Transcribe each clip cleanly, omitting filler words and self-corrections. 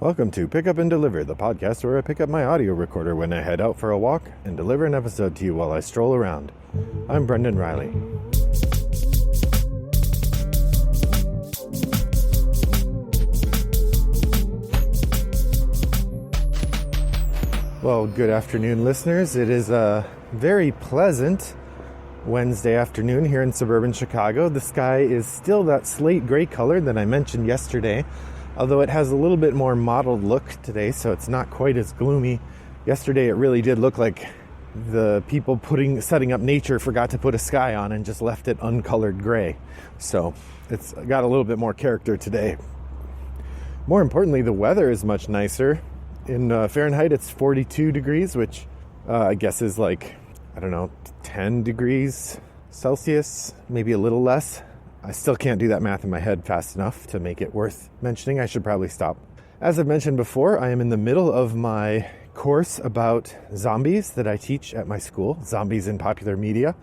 Welcome to Pick Up and Deliver, the podcast where I pick up my audio recorder when I head out for a walk and deliver an episode to you while I stroll around. I'm Brendan Riley. Well, good afternoon, listeners. It is a very pleasant Wednesday afternoon here in suburban Chicago. The sky is still that slate gray color that I mentioned yesterday, although it has a little bit more mottled look today, so it's not quite as gloomy. Yesterday it really did look like the people setting up nature forgot to put a sky on and just left it uncolored gray. So it's got a little bit more character today. More importantly, the weather is much nicer. In Fahrenheit, it's 42 degrees, which I guess is like, 10 degrees Celsius, maybe a little less. I still can't do that math in my head fast enough to make it worth mentioning. I should probably stop. As I've mentioned before, I am in the middle of my course about zombies that I teach at my school, Zombies in Popular Media.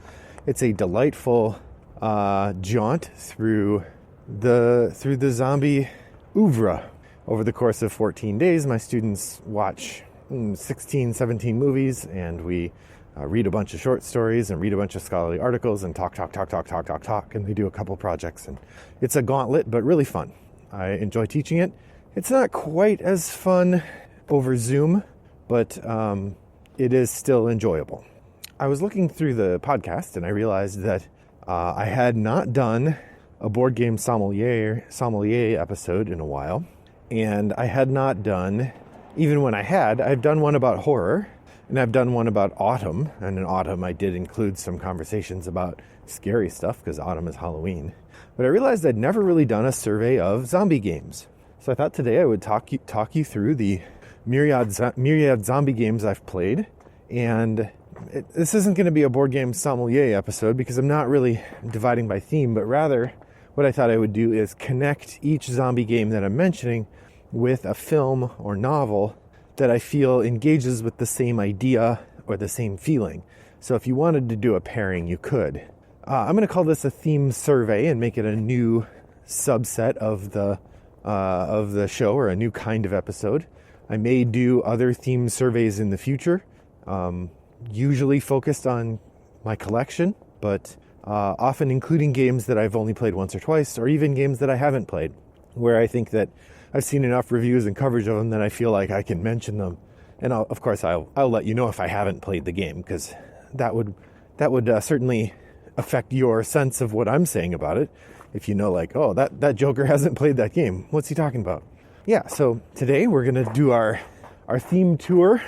It's a delightful jaunt through the zombie oeuvre. Over the course of 14 days, my students watch 16, 17 movies, and we read a bunch of short stories and read a bunch of scholarly articles and talk, and we do a couple projects. And it's a gauntlet, but really fun. I enjoy teaching it. It's not quite as fun over Zoom, but it is still enjoyable. I was looking through the podcast and I realized that I had not done a board game sommelier episode in a while. And I had not done, even when I've done one about horror, and I've done one about autumn. And in autumn, I did include some conversations about scary stuff, because autumn is Halloween. But I realized I'd never really done a survey of zombie games. So I thought today I would talk you through the myriad zombie games I've played. And this isn't going to be a board game sommelier episode, because I'm not really dividing by theme, but rather what I thought I would do is connect each zombie game that I'm mentioning with a film or novel that I feel engages with the same idea or the same feeling. So if you wanted to do a pairing, you could. I'm going to call this a theme survey and make it a new subset of the show, or a new kind of episode. I may do other theme surveys in the future, usually focused on my collection, but often including games that I've only played once or twice, or even games that I haven't played, where I think that I've seen enough reviews and coverage of them that I feel like I can mention them. And I'll let you know if I haven't played the game, because that would certainly affect your sense of what I'm saying about it. If you know, like, oh, that Joker hasn't played that game. What's he talking about? Yeah, so today we're going to do our theme tour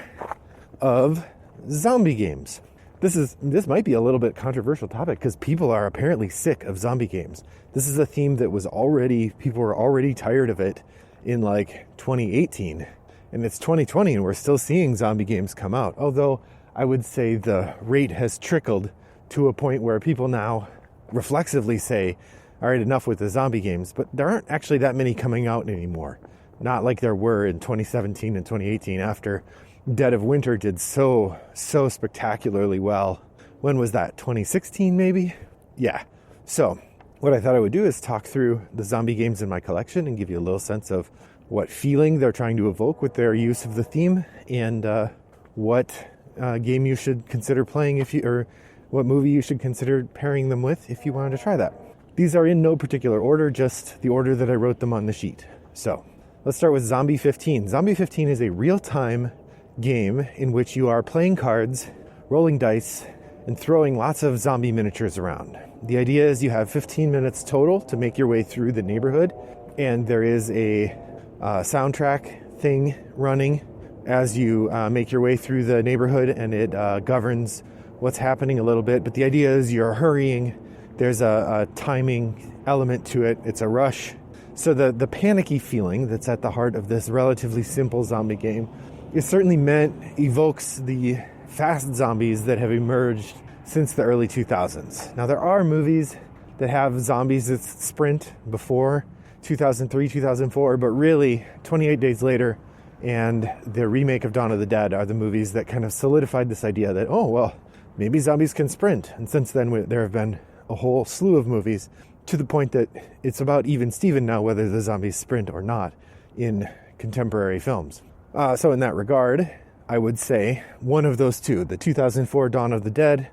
of zombie games. This might be a little bit controversial topic, because people are apparently sick of zombie games. This is a theme that people were already tired of it in like 2018, and it's 2020 and we're still seeing zombie games come out. Although I would say the rate has trickled to a point where people now reflexively say, all right, enough with the zombie games, but there aren't actually that many coming out anymore. Not like there were in 2017 and 2018 after Dead of Winter did so spectacularly well. When was that? 2016 maybe? Yeah. So what I thought I would do is talk through the zombie games in my collection and give you a little sense of what feeling they're trying to evoke with their use of the theme, and what game you should consider playing or what movie you should consider pairing them with if you wanted to try that. These are in no particular order, just the order that I wrote them on the sheet. So let's start with Zombie 15. Zombie 15 is a real-time game in which you are playing cards, rolling dice, and throwing lots of zombie miniatures around. The idea is you have 15 minutes total to make your way through the neighborhood, and there is a soundtrack thing running as you make your way through the neighborhood, and it governs what's happening a little bit. But the idea is you're hurrying. There's a timing element to it. It's a rush. So the panicky feeling that's at the heart of this relatively simple zombie game is certainly evokes the fast zombies that have emerged since the early 2000s. Now, there are movies that have zombies that sprint before 2003, 2004, but really 28 Days Later and the remake of Dawn of the Dead are the movies that kind of solidified this idea that, oh, well, maybe zombies can sprint. And since then, there have been a whole slew of movies, to the point that it's about even Steven now whether the zombies sprint or not in contemporary films. So in that regard, I would say one of those two, the 2004 Dawn of the Dead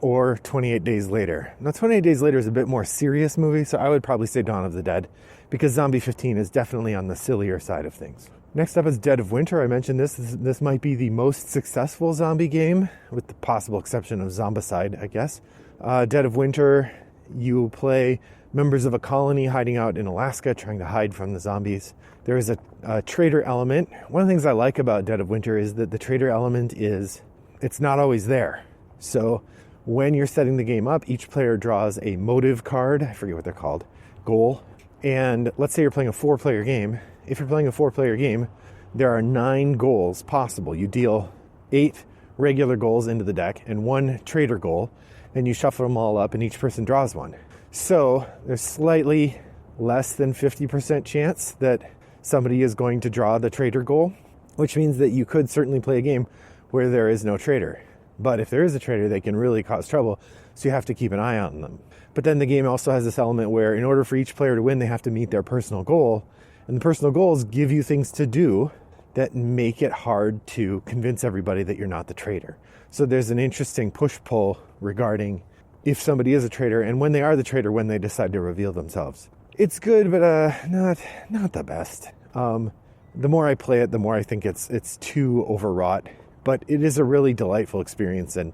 or 28 Days Later. Now, 28 Days Later is a bit more serious movie, so I would probably say Dawn of the Dead, because Zombie 15 is definitely on the sillier side of things. Next up is Dead of Winter. I mentioned this might be the most successful zombie game, with the possible exception of Zombicide, I guess. Dead of Winter, you play members of a colony hiding out in Alaska, trying to hide from the zombies. There is a traitor element. One of the things I like about Dead of Winter is that the traitor element it's not always there. So when you're setting the game up, each player draws a motive card, I forget what they're called, goal. And let's say you're playing a 4-player game. If you're playing a 4-player game, there are 9 goals possible. You deal 8 regular goals into the deck and 1 traitor goal, and you shuffle them all up and each person draws one. So there's slightly less than 50% chance that somebody is going to draw the traitor goal, which means that you could certainly play a game where there is no traitor. But if there is a traitor, they can really cause trouble, so you have to keep an eye on them. But then the game also has this element where in order for each player to win, they have to meet their personal goal. And the personal goals give you things to do that make it hard to convince everybody that you're not the traitor. So there's an interesting push-pull regarding if somebody is a traitor and when they are the traitor, when they decide to reveal themselves. It's good, but not the best. The more I play it, the more I think it's too overwrought. But it is a really delightful experience and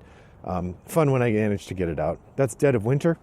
fun when I manage to get it out. That's Dead of Winter.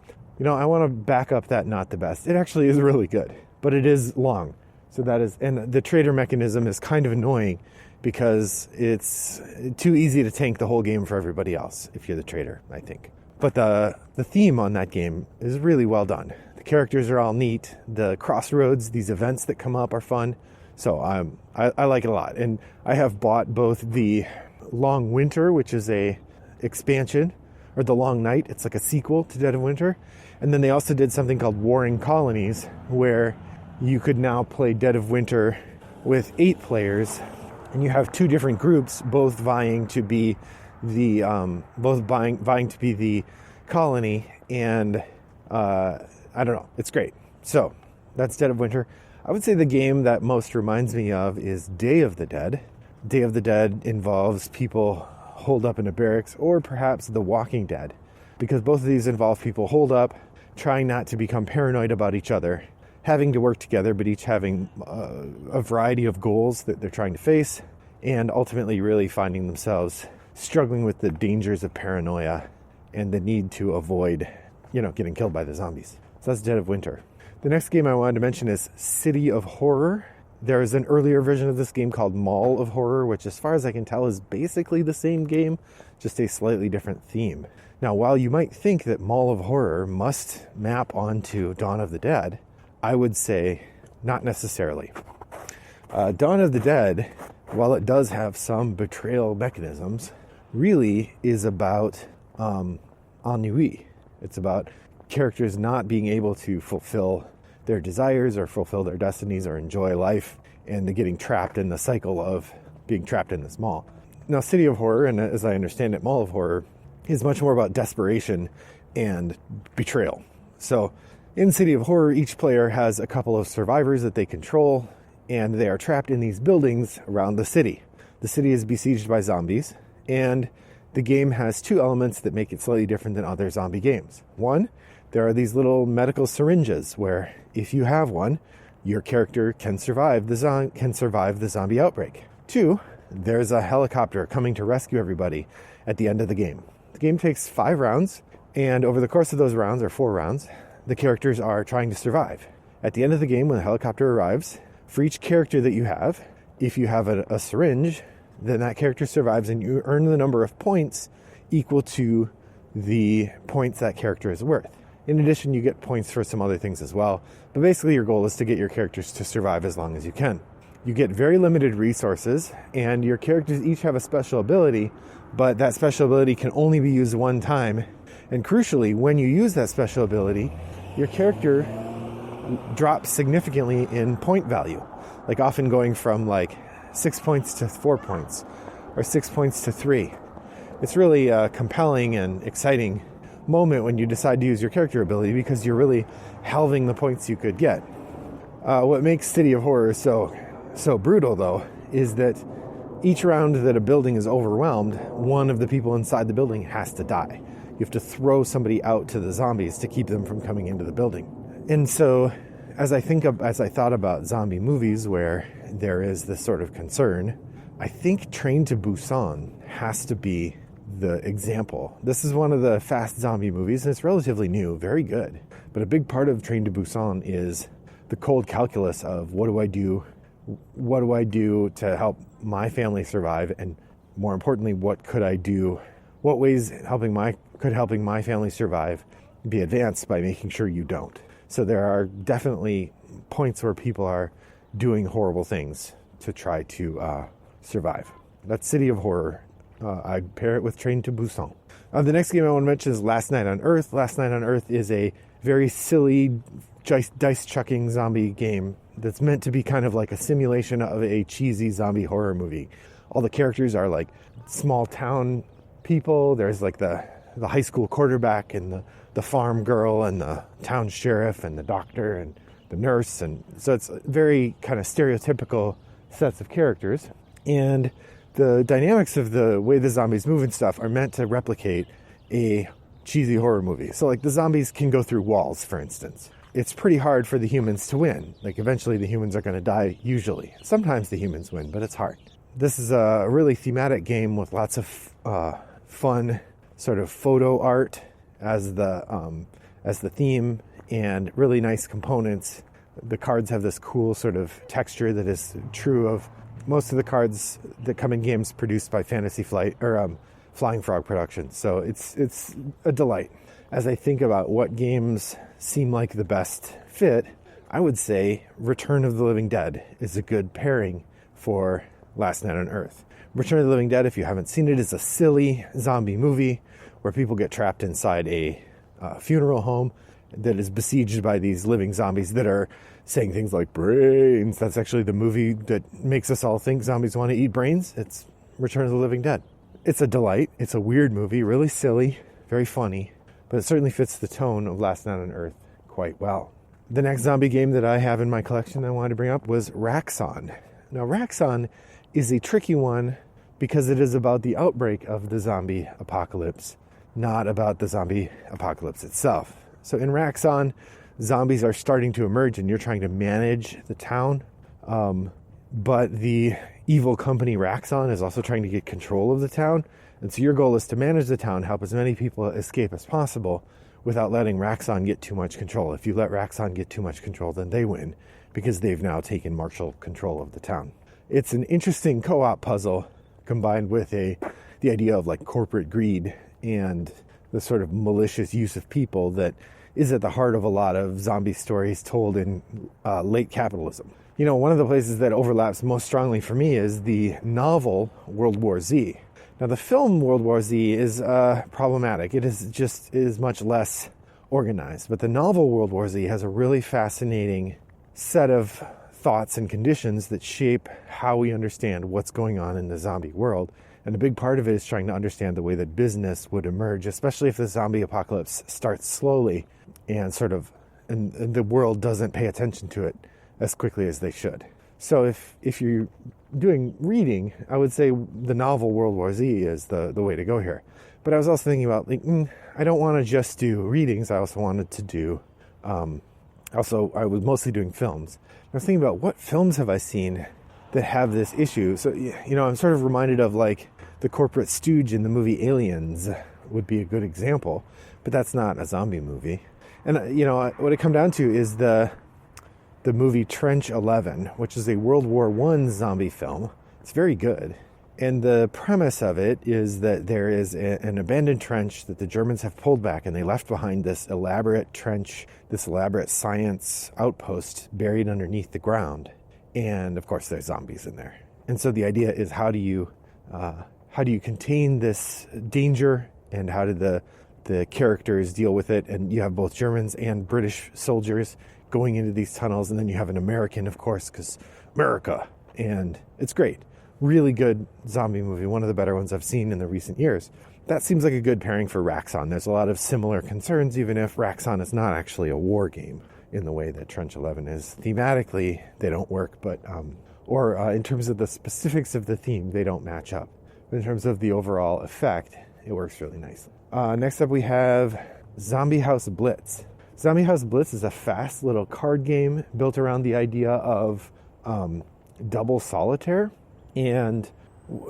I want to back up that not the best. It actually is really good, but it is long. So that is, and the traitor mechanism is kind of annoying because it's too easy to tank the whole game for everybody else if you're the traitor, I think. But the theme on that game is really well done. The characters are all neat. The crossroads, these events that come up are fun. So I like it a lot. And I have bought both the Long Winter, which is a expansion, or the Long Night. It's like a sequel to Dead of Winter. And then they also did something called Warring Colonies, where you could now play Dead of Winter with 8 players, and you have 2 different groups, both vying to be the colony, and I don't know, it's great. So that's Dead of Winter. I would say the game that most reminds me of is Day of the Dead. Day of the Dead involves people holed up in a barracks, or perhaps The Walking Dead, because both of these involve people holed up, trying not to become paranoid about each other, having to work together, but each having a variety of goals that they're trying to face, and ultimately really finding themselves struggling with the dangers of paranoia and the need to avoid, getting killed by the zombies. So that's Dead of Winter. The next game I wanted to mention is City of Horror. There is an earlier version of this game called Mall of Horror, which as far as I can tell is basically the same game, just a slightly different theme. Now, while you might think that Mall of Horror must map onto Dawn of the Dead, I would say not necessarily. Dawn of the Dead, while it does have some betrayal mechanisms, really is about ennui. It's about characters not being able to fulfill their desires or fulfill their destinies or enjoy life, and getting trapped in the cycle of being trapped in this mall. Now, City of Horror, and as I understand it, Mall of Horror, is much more about desperation and betrayal. So in City of Horror, each player has a couple of survivors that they control, and they are trapped in these buildings around the city. The city is besieged by zombies, and the game has 2 elements that make it slightly different than other zombie games. One, there are these little medical syringes where if you have one, your character can survive the zombie outbreak. 2, there's a helicopter coming to rescue everybody at the end of the game. The game takes 5 rounds, and over the course of those rounds, or 4 rounds, the characters are trying to survive. At the end of the game, when the helicopter arrives, for each character that you have, if you have a syringe, then that character survives and you earn the number of points equal to the points that character is worth. In addition, you get points for some other things as well. But basically, your goal is to get your characters to survive as long as you can. You get very limited resources, and your characters each have a special ability, but that special ability can only be used one time. And crucially, when you use that special ability, your character drops significantly in point value, like often going from 6 points to 4 points, or 6 points to 3. It's really a compelling and exciting moment when you decide to use your character ability, because you're really halving the points you could get. What makes City of Horror so so brutal, though, is that each round that a building is overwhelmed, one of the people inside the building has to die. You have to throw somebody out to the zombies to keep them from coming into the building. And so as I thought about zombie movies where there is this sort of concern, I think Train to Busan has to be the example. This is one of the fast zombie movies, and it's relatively new, very good. But a big part of Train to Busan is the cold calculus of what do I do to help my family survive, and more importantly, what ways could helping my family survive be advanced by making sure you don't. So there are definitely points where people are doing horrible things to try to survive. That's City of Horror. I'd pair it with Train to Busan. The next game I want to mention is Last Night on Earth. Last Night on Earth is a very silly dice-chucking zombie game that's meant to be kind of like a simulation of a cheesy zombie horror movie. All the characters are like small town people. There's like the high school quarterback and the farm girl and the town sheriff and the doctor and the nurse. And so it's very kind of stereotypical sets of characters. And the dynamics of the way the zombies move and stuff are meant to replicate a cheesy horror movie. So like the zombies can go through walls, for instance. It's pretty hard for the humans to win. Like eventually the humans are going to die usually. Sometimes the humans win, but it's hard. This is a really thematic game with lots of fun sort of photo art as the theme and really nice components. The cards have this cool sort of texture that is true of most of the cards that come in games produced by Fantasy Flight or Flying Frog Productions. So it's a delight. As I think about what games seem like the best fit, I would say Return of the Living Dead is a good pairing for Last Night on Earth. Return of the Living Dead, if you haven't seen it, is a silly zombie movie where people get trapped inside a funeral home that is besieged by these living zombies that are saying things like brains. That's actually the movie that makes us all think zombies want to eat brains. It's Return of the Living Dead. It's a delight. It's a weird movie, really silly, very funny, but it certainly fits the tone of Last Night on Earth quite well. The next zombie game that I have in my collection I wanted to bring up was Raxon. Now, Raxon is a tricky one because it is about the outbreak of the zombie apocalypse, not about the zombie apocalypse itself. So in Raxon, zombies are starting to emerge and you're trying to manage the town. But the evil company Raxon is also trying to get control of the town. And so your goal is to manage the town, help as many people escape as possible without letting Raxon get too much control. If you let Raxon get too much control, then they win because they've now taken martial control of the town. It's an interesting co-op puzzle combined with the idea of like corporate greed and the sort of malicious use of people that is at the heart of a lot of zombie stories told in late capitalism. You know, one of the places that overlaps most strongly for me is the novel World War Z. Now, the film World War Z is problematic. It is much less organized. But the novel World War Z has a really fascinating set of thoughts and conditions that shape how we understand what's going on in the zombie world. And a big part of it is trying to understand the way that business would emerge, especially if the zombie apocalypse starts slowly and and the world doesn't pay attention to it as quickly as they should. So if you're doing reading, I would say the novel World War Z is the way to go here. But I was also thinking about, I don't want to just do readings. I also wanted to do, I was mostly doing films. I was thinking about what films have I seen that have this issue. So, I'm sort of reminded of like the corporate stooge in the movie Aliens would be a good example, but that's not a zombie movie. And, what it come down to is the movie Trench 11, which is a World War I zombie film. It's very good. And the premise of it is that there is an abandoned trench that the Germans have pulled back, and they left behind this elaborate trench, this elaborate science outpost buried underneath the ground. And of course, there's zombies in there. And so the idea is how do you contain this danger, and how do the characters deal with it? And you have both Germans and British soldiers going into these tunnels, and then you have an American, of course, because America. And it's great. Really good zombie movie, one of the better ones I've seen in the recent years. That seems like a good pairing for Raxon. There's a lot of similar concerns, even if Raxon is not actually a war game in the way that Trench 11 is. Thematically, they don't work, but or in terms of the specifics of the theme, they don't match up. But in terms of the overall effect, it works really nicely. Next up, we have Zombie House Blitz. Zombie House Blitz is a fast little card game built around the idea of double solitaire. And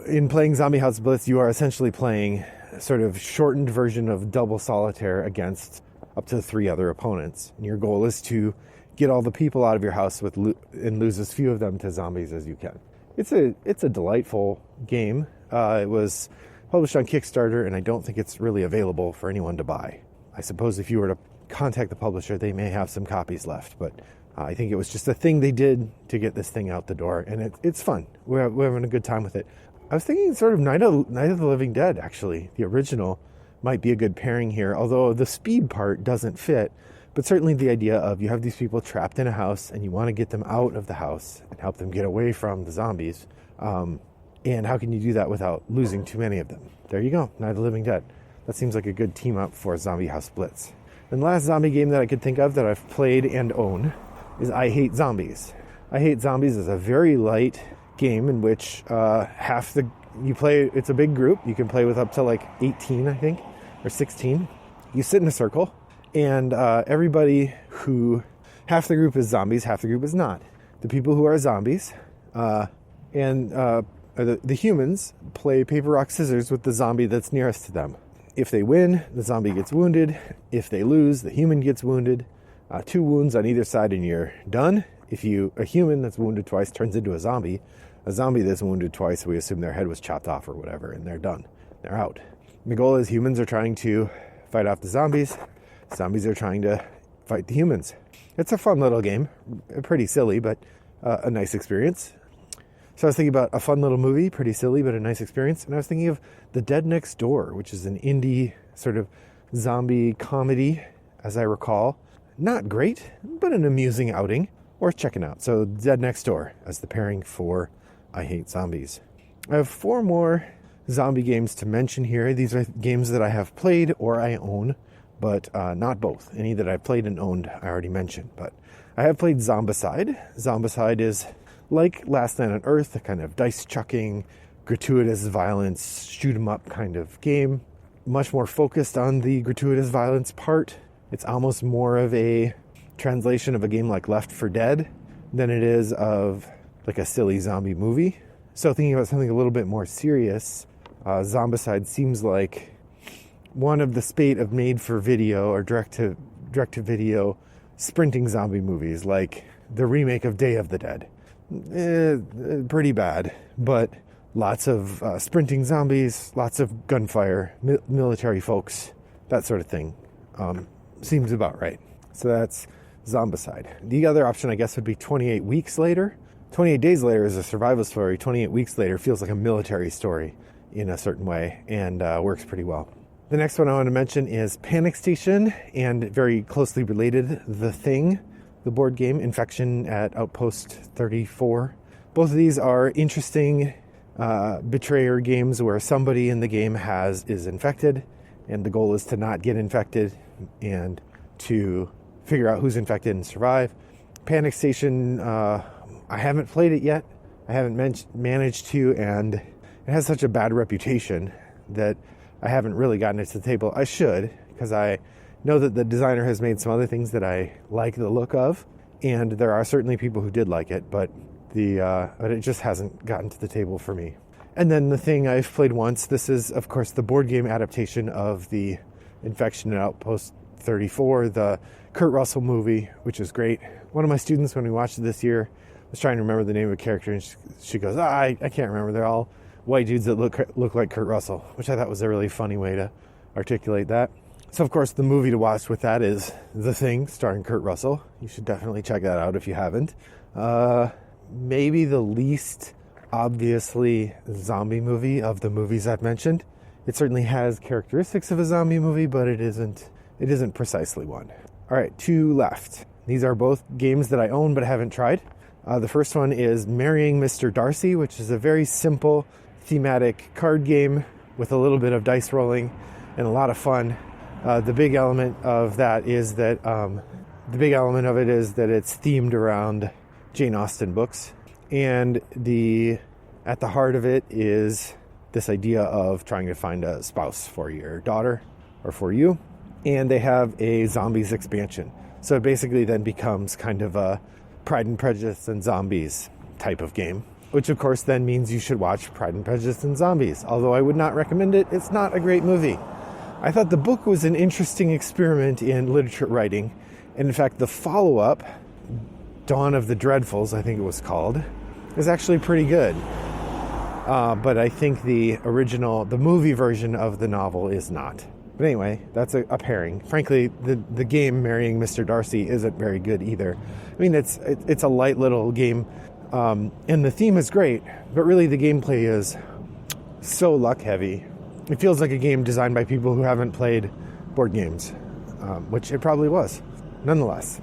in playing Zombie House Blitz, you are essentially playing a sort of shortened version of double solitaire against up to 3 other opponents. And your goal is to get all the people out of your house and lose as few of them to zombies as you can. It's a delightful game. It was published on Kickstarter, and I don't think it's really available for anyone to buy. I suppose if you were to contact the publisher, they may have some copies left, but I think it was just a thing they did to get this thing out the door, and it's fun. We're having a good time with it. I was thinking sort of Night of the Living Dead, actually. The original might be a good pairing here, although the speed part doesn't fit. But certainly the idea of you have these people trapped in a house and you want to get them out of the house and help them get away from the zombies. And how can you do that without losing too many of them? There you go, Night of the Living Dead. That seems like a good team up for Zombie House Blitz. And the last zombie game that I could think of that I've played and own is I Hate Zombies. I Hate Zombies is a very light game in which it's a big group. You can play with up to like 18, I think, or 16. You sit in a circle. And everybody half the group is zombies, half the group is not. The people who are zombies and the humans play paper, rock, scissors with the zombie that's nearest to them. If they win, the zombie gets wounded. If they lose, the human gets wounded. 2 wounds on either side and you're done. A human that's wounded twice turns into a zombie that's wounded twice, we assume their head was chopped off or whatever, and they're done. They're out. And the goal is humans are trying to fight off the zombies. Zombies are trying to fight the humans. It's a fun little game. Pretty silly, but a nice experience. So I was thinking about a fun little movie, pretty silly, but a nice experience. And I was thinking of The Dead Next Door, which is an indie sort of zombie comedy, as I recall. Not great, but an amusing outing. Worth checking out. So Dead Next Door as the pairing for I Hate Zombies. I have 4 more zombie games to mention here. These are games that I have played or I own, but not both. Any that I've played and owned, I already mentioned. But I have played Zombicide. Zombicide is like Last Night on Earth, a kind of dice-chucking, gratuitous violence, shoot-'em-up kind of game. Much more focused on the gratuitous violence part. It's almost more of a translation of a game like Left 4 Dead than it is of like a silly zombie movie. So thinking about something a little bit more serious, Zombicide seems like one of the spate of made-for-video or direct-to-video sprinting zombie movies, like the remake of Day of the Dead. Pretty bad, but lots of sprinting zombies, lots of gunfire, military folks, that sort of thing. Seems about right. So that's Zombicide. The other option, I guess, would be 28 Weeks Later. 28 Days Later is a survival story. 28 Weeks Later feels like a military story in a certain way and works pretty well. The next one I want to mention is Panic Station, and very closely related, The Thing, the board game, Infection at Outpost 34. Both of these are interesting betrayer games where somebody in the game is infected, and the goal is to not get infected and to figure out who's infected and survive. Panic Station, I haven't played it yet. I haven't managed to, and it has such a bad reputation that I haven't really gotten it to the table. I should, because I know that the designer has made some other things that I like the look of, and there are certainly people who did like it, but it just hasn't gotten to the table for me. And then The Thing I've played once. This is, of course, the board game adaptation of the Infection at Outpost 34, the Kurt Russell movie, which is great. One of my students, when we watched it this year, was trying to remember the name of a character, and she goes, I can't remember. They're all white dudes that look like Kurt Russell, which I thought was a really funny way to articulate that. So, of course, the movie to watch with that is The Thing, starring Kurt Russell. You should definitely check that out if you haven't. Maybe the least obviously zombie movie of the movies I've mentioned. It certainly has characteristics of a zombie movie, but it isn't precisely one. All right, 2 left. These are both games that I own but haven't tried. The first one is Marrying Mr. Darcy, which is a very simple thematic card game with a little bit of dice rolling and a lot of fun. The big element of it is that it's themed around Jane Austen books. And at the heart of it is this idea of trying to find a spouse for your daughter or for you. And they have a zombies expansion. So it basically then becomes kind of a Pride and Prejudice and Zombies type of game, which of course then means you should watch Pride and Prejudice and Zombies. Although I would not recommend it, it's not a great movie. I thought the book was an interesting experiment in literature writing. And in fact, the follow-up, Dawn of the Dreadfuls, I think it was called, is actually pretty good. But I think the movie version of the novel is not. But anyway, that's a pairing. Frankly, the game Marrying Mr. Darcy isn't very good either. I mean, it's a light little game, and the theme is great, but really the gameplay is so luck heavy. It feels like a game designed by people who haven't played board games, which it probably was, nonetheless.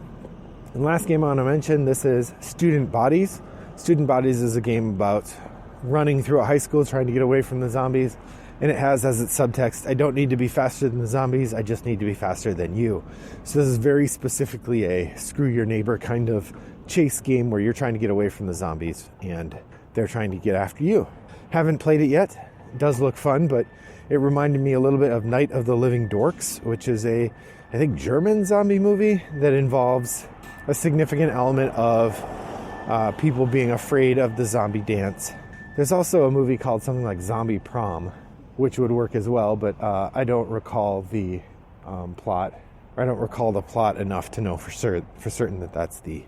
And last game I want to mention, this is Student Bodies. Student Bodies is a game about running through a high school trying to get away from the zombies. And it has as its subtext, I don't need to be faster than the zombies, I just need to be faster than you. So this is very specifically a screw your neighbor kind of chase game where you're trying to get away from the zombies and they're trying to get after you. Haven't played it yet. It does look fun, but it reminded me a little bit of Night of the Living Dorks, which is I think, German zombie movie that involves a significant element of people being afraid of the zombie dance. There's also a movie called something like Zombie Prom, which would work as well, but I don't recall the plot. Or I don't recall the plot enough to know for certain that that's the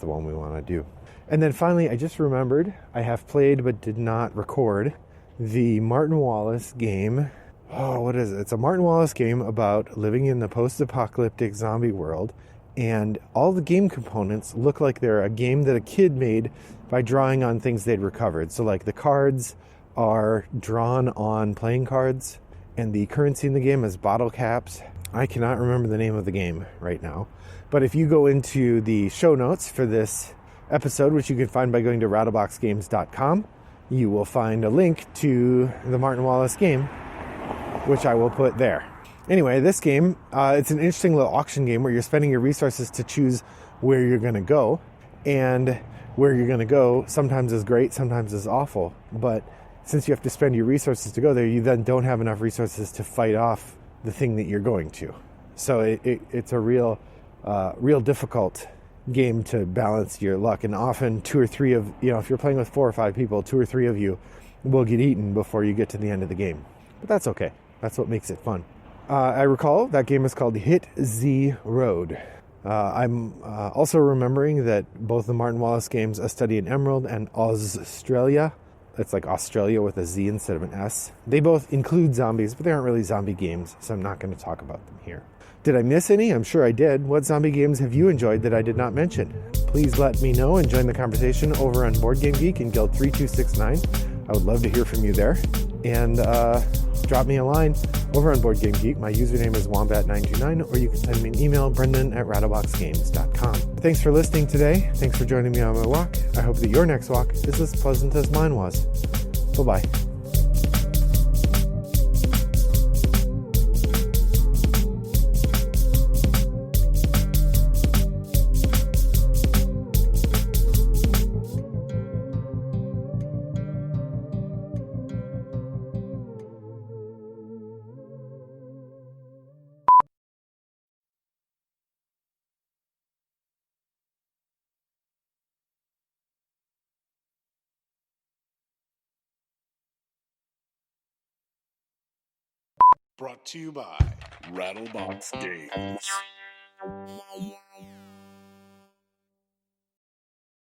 one we want to do. And then finally, I just remembered I have played but did not record the Martin Wallace game. Oh, what is it? It's a Martin Wallace game about living in the post-apocalyptic zombie world, and all the game components look like they're a game that a kid made by drawing on things they'd recovered. So like the cards are drawn on playing cards, and the currency in the game is bottle caps. I cannot remember the name of the game right now, but if you go into the show notes for this episode, which you can find by going to rattleboxgames.com, you will find a link to the Martin Wallace game, which I will put there. Anyway, this game, it's an interesting little auction game where you're spending your resources to choose where you're going to go, and where you're going to go sometimes is great, sometimes is awful, but since you have to spend your resources to go there, you then don't have enough resources to fight off the thing that you're going to. So it's a real difficult game to balance your luck. And often two or three of, if you're playing with 4 or 5 people, 2 or 3 of you will get eaten before you get to the end of the game. But that's okay. That's what makes it fun. I recall that game is called Hit Z Road. I'm also remembering that both the Martin Wallace games, A Study in Emerald and Australia, it's like Australia with a Z instead of an S. They both include zombies, but they aren't really zombie games, so I'm not going to talk about them here. Did I miss any? I'm sure I did. What zombie games have you enjoyed that I did not mention? Please let me know and join the conversation over on Board Game Geek and Guild 3269. I would love to hear from you there. And drop me a line over on Board Game Geek. My username is Wombat929, or you can send me an email, brendan@rattleboxgames.com. Thanks for listening today. Thanks for joining me on my walk. I hope that your next walk is as pleasant as mine was. Bye-bye. Brought to you by Rattlebox Games.